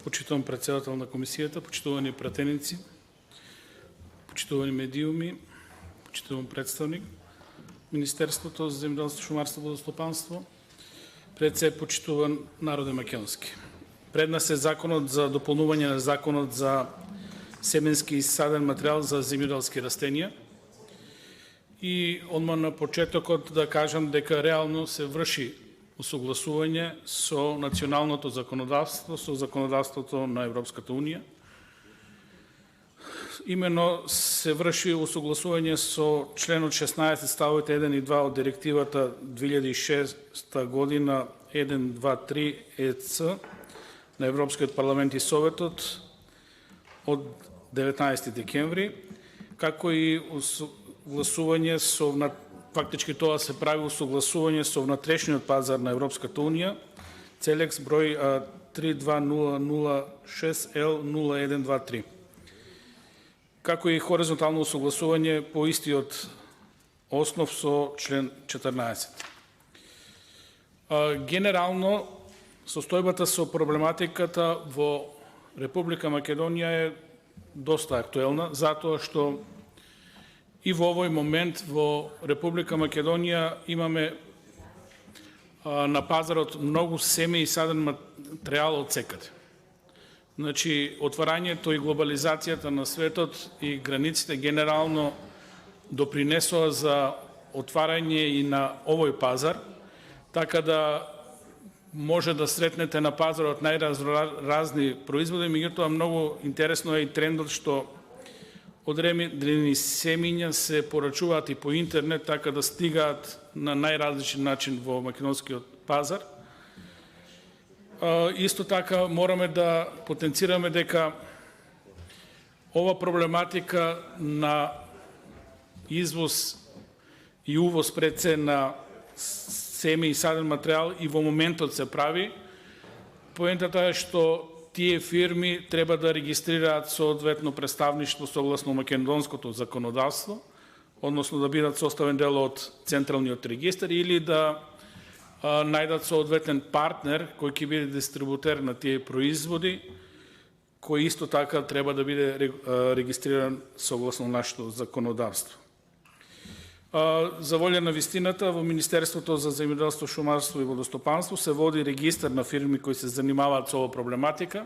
почитуван председател на комисията, почитувани пратеници, почитувани медиуми, почитуван представник Министерството за земеделство, шумарство и водостопанство, пред се почитуван народе македонски. Пред нас е законот за дополнување на законот за семенски и саден материјал за земјоделски растенија. И одма на почетокот да кажам дека реално се врши усогласување со националното законодавство, со законодавството на Европската унија. Именно се врши усогласување со членот 16 ставовите 1 и 2 од директивата 2006 година 123 ЕЦ на Европскиот парламент и Советот од 19 декември, како и усогласување со фактички тоа се прави усогласување со внатрешниот пазар на Европската унија, Целекс број 32006L0123. Како и хоризонтално усогласување по истиот основ со член 14. Генерално, состојбата со проблематиката во Република Македонија е доста актуелна, затоа што и во овој момент во Република Македонија имаме на пазарот многу семе и саден материјал од секаде. Значи, отварањето и глобализацијата на светот и границите генерално допринесоа за отварање и на овој пазар, така да може да сретнете на пазарот најразни производи, меѓутоа многу интересно е и трендот што одредени семиња се порачуваат и по интернет, така да стигаат на најразличен начин во македонскиот пазар. Исто така мораме да потенцираме дека ова проблематика на извоз и увоз пред се на семе и саден материјал и во моментот се прави. Поентата е што тие фирми треба да регистрираат соодветно представништво согласно македонското законодавство, односно да бидат составен дел од централниот регистар или да најдат соодветен партнер кој ќе биде дистрибутер на тие производи, кој исто така треба да биде регистриран согласно нашето законодавство. За волја на вистината, во Министерството за земјоделство, шумарство и водостопанство се води регистар на фирми кои се занимаваат со оваа проблематика.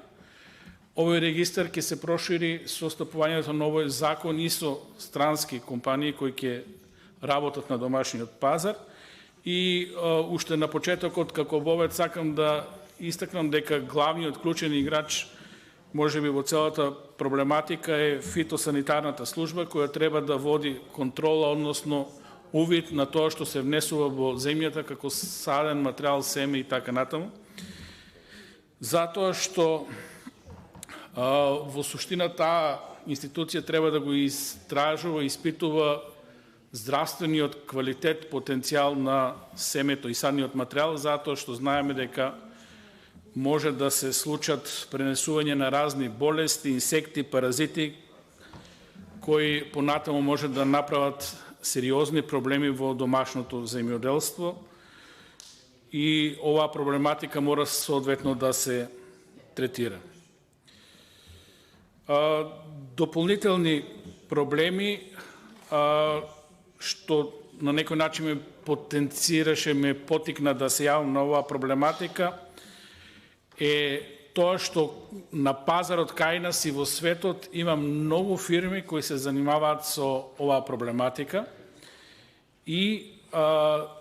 Овој регистар ќе се прошири со стапувањето на овој закон и со странски компании кои ќе работат на домашниот пазар. И уште на почетокот, како вовед, сакам да истакнам дека главниот клучен играч можеби во целата проблематика е фитосанитарната служба, која треба да води контрола, односно увид на тоа што се внесува во земјата како саден материјал, семе и така натаму. Затоа што во суштина таа институција треба да го истражува, испитува здравствениот квалитет, потенцијал на семето и садниот материјал, затоа што знаеме дека може да се случат пренесување на разни болести, инсекти, паразити, кои понатаму може да направат сериозни проблеми во домашното земјоделство и оваа проблематика мора соодветно да се третира. Дополнителни проблеми што на некој начин ме потенцираше, ме потикна да се јавам на оваа проблематика, е тоа што на пазарот кај нас и во светот има многу фирми кои се занимаваат со оваа проблематика и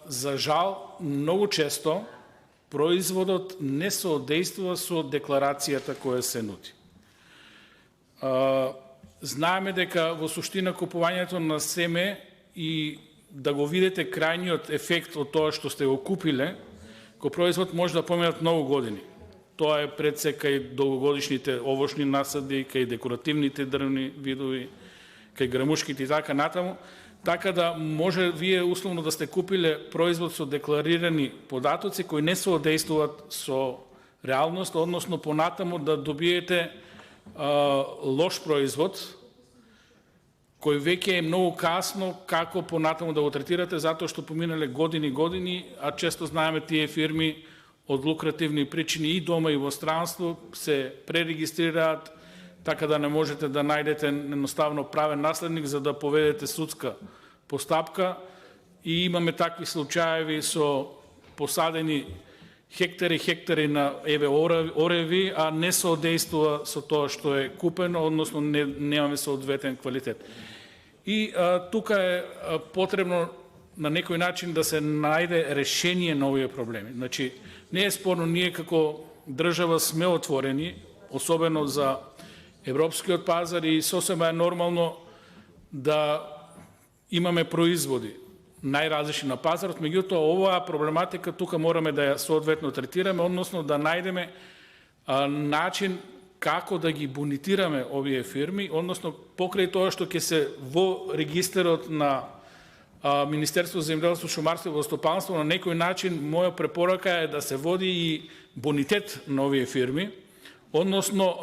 за жал многу често производот не соодействува со декларацијата која се нуди. Знаеме дека во суштина купувањето на семе и да го видите крајниот ефект од тоа што сте го купиле, кој производ може да поминат многу години. Тоа е пред се кај долгогодишните овошни насади, кај декоративните дрвни видови, кај грамушките и така натаму, така да може вие условно да сте купиле производ со декларирани податоци кои не соодействуваат со реалност, односно понатаму да добиете лош производ, кој веќе е многу касно како понатаму да го третирате, затоа што поминале години, а често знаеме тие фирми од лукративни причини и дома и во странство се пререгистрираат, така да не можете да најдете едноставно правен наследник за да поведете судска постапка. И имаме такви случаеви со посадени хектари на ореви, а не соодействува со тоа што е купено, односно немаме соодветен квалитет. И тука е потребно на некој начин да се најде решение на овие проблеми. Значи, не е спорно, ние како држава сме отворени, особено за европскиот пазар, и сосема е нормално да имаме производи најразлични на пазарот, меѓутоа оваа проблематика тука мораме да ја соодветно третираме, односно да најдеме начин како да ги бонитираме овие фирми, односно покрај тоа што ќе се во регистарот на Министерство за земјоделство, шумарство и водостопанство, на некој начин моја препорака е да се води и бонитет на овие фирми, односно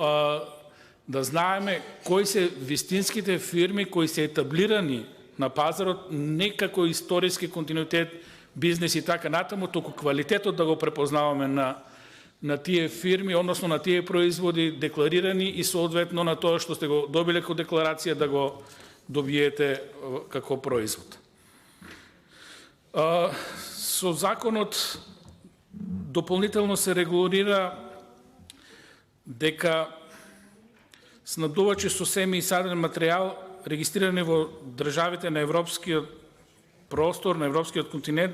да знаеме кои се вистинските фирми кои се етаблирани на пазарот, не како историски континуитет, бизнес и така натаму, туку квалитетот да го препознаваме на тие фирми, односно на тие производи декларирани и соодветно на тоа што сте го добиле како декларација да го добиете како производ. Со законот дополнително се регулира дека снабдувачи со семе и саден материјал регистрирани во државите на европскиот простор, на европскиот континент,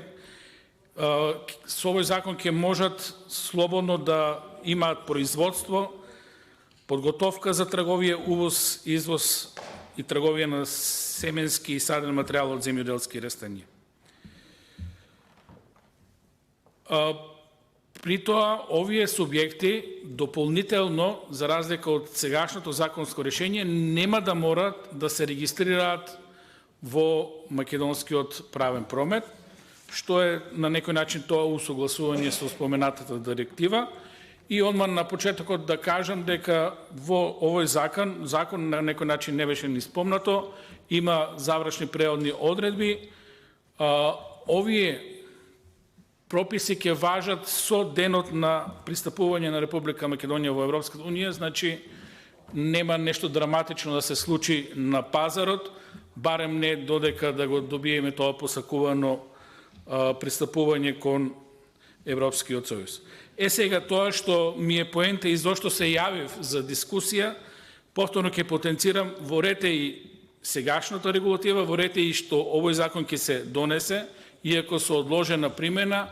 со овој закон ќе можат слободно да имаат производство, подготовка за трговија, увоз, извоз и трговија на семенски и саден материјал од земјоделски растенија. При тоа, овие субјекти дополнително, за разлика од сегашното законско решение, нема да морат да се регистрираат во македонскиот правен промет, што е на некој начин тоа усогласување со споменатата директива. И одма на почетокот да кажам дека во овој закон на некој начин не беше ни спомнато, има завршни преодни одредби. Овие прописи ќе важат со денот на пристапување на Република Македонија во Европската унија, значи нема нешто драматично да се случи на пазарот, барем не додека да го добиеме тоа посакувано пристапување кон Европскиот сојуз. Сега тоа што ми е поента и зошто се јавив за дискусија, повторно ќе потенцирам, во рете и сегашната регулатива, во рете и што овој закон ќе се донесе, иако со одложена примена,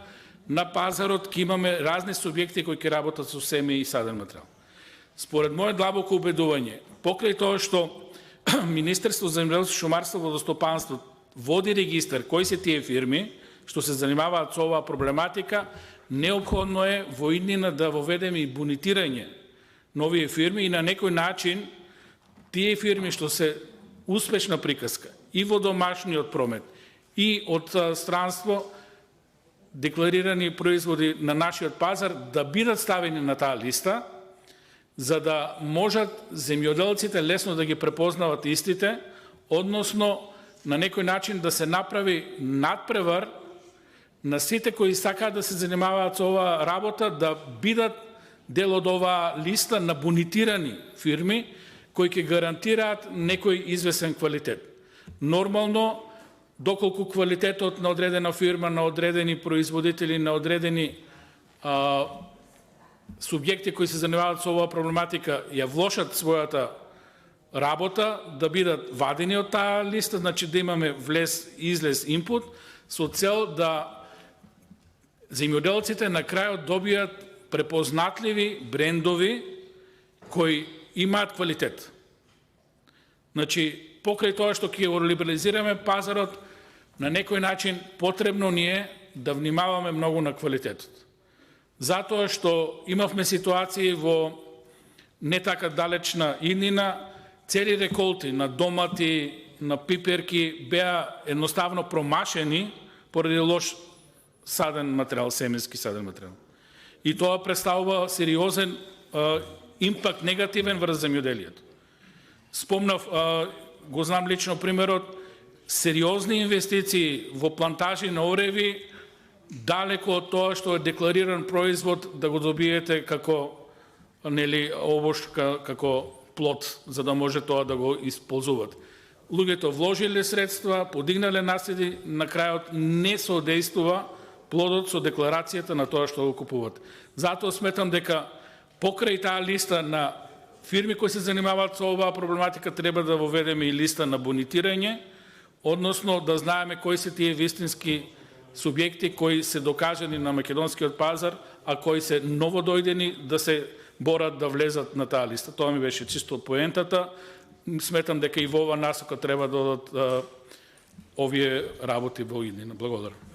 на пазарот ќе имаме разни субјекти кои ќе работат со семе и саден материјал. Според моје длабоко убедување, покрај тоа што Министерство за земјоделство, шумарство и водостопанство води регистар кои се тие фирми што се занимаваат со оваа проблематика, неопходно е во иднина да воведеме и бонитирање на овие фирми и на некој начин тие фирми што се успешна приказка и во домашниот промет и од странство декларирани производи на нашиот пазар да бидат ставени на таа листа, за да можат земјоделците лесно да ги препознават истите, односно на некој начин да се направи надпревар на сите кои сакаат да се занимаваат со оваа работа, да бидат дел од оваа листа на бонитирани фирми кои ќе гарантираат некој известен квалитет. Нормално, доколку квалитетот на одредена фирма, на одредени производители, на одредени субјекти кои се занимаваат со оваа проблематика ја влошат својата работа, да бидат вадени од таа листа, значи да имаме влез-излез инпут, со цел да земјоделците на крајот добијат препознатливи брендови кои имаат квалитет. Значи, покрај тоа што ќе го либерализираме пазарот, на некој начин потребно ни е да внимаваме многу на квалитетот. Затоа што имавме ситуации во не така далечна иднина, цели реколти на домати, на пиперки беа едноставно промашени поради лош саден материјал, семенски саден материјал. И тоа представува сериозен импакт негативен врз земјоделието. Спомнав, го знам лично примерот, сериозни инвестиции во плантажи на ореви далеко од тоа што е деклариран производ да го добиете како овош како плод, за да може тоа да го исползуват. Луѓето вложиле средства, подигнале наследи, на крајот не соодействува плодот со декларацијата на тоа што го купуват. Затоа сметам дека покрај таа листа на фирми кои се занимаваат со оваа проблематика треба да воведеме и листа на бонитирање, односно да знаеме кои се тие вистински субјекти кои се докажани на македонскиот пазар, а кои се новодојдени да се борат да влезат на таа листа. Тоа ми беше чисто поентата. Сметам дека и во оваа насока треба да одат овие работи во иднина. Благодарам.